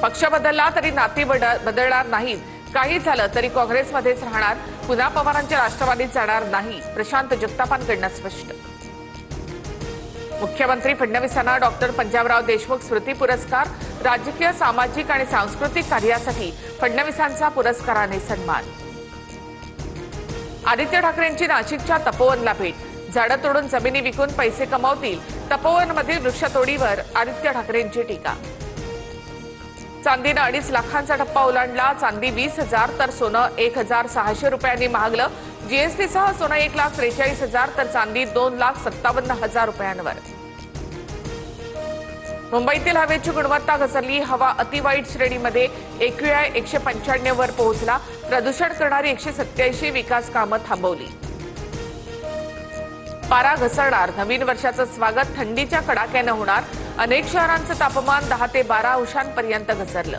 पक्ष बदलला तरी नाती बदलणार नाहीत, काही झालं तरी काँग्रेसमध्येच राहणार, पुन्हा पवारांच्या राष्ट्रवादीत जाणार नाही, प्रशांत जगतापांकडून स्पष्ट। मुख्यमंत्री फडणवीसांना डॉक्टर पंजाबराव देशमुख स्मृती पुरस्कार, राजकीय सामाजिक आणि सांस्कृतिक कार्यासाठी फडणवीसांचा पुरस्काराने सन्मान। आदित्य ठाकरेंची नाशिकच्या तपोवनला भेट, झाडं तोडून जमिनी विकून पैसे कमावतील, तपोवनमधील वृक्षतोडीवर आदित्य ठाकरेंची टीका। चांदीनं 2.5 लाखांचा टप्पा ओलांडला, चांदी 20,000 तर सोनं 1,600 रुपयांनी महागलं, जीएसटीसह सोनं 1,43,000 तर चांदी 2,57,000 रुपयांवर। मुंबईतील हवेची गुणवत्ता घसरली, हवा अतिवाईट श्रेणीमध्ये AQI 195 वर पोहोचला, प्रदूषण करणारी 187 विकास कामं थांबवली। पारा घसरणार, नवीन वर्षाचं स्वागत थंडीच्या कडाक्यानं होणार, अनेक शहरांचं तापमान 10 ते 12 अंशांपर्यंत घसरलं।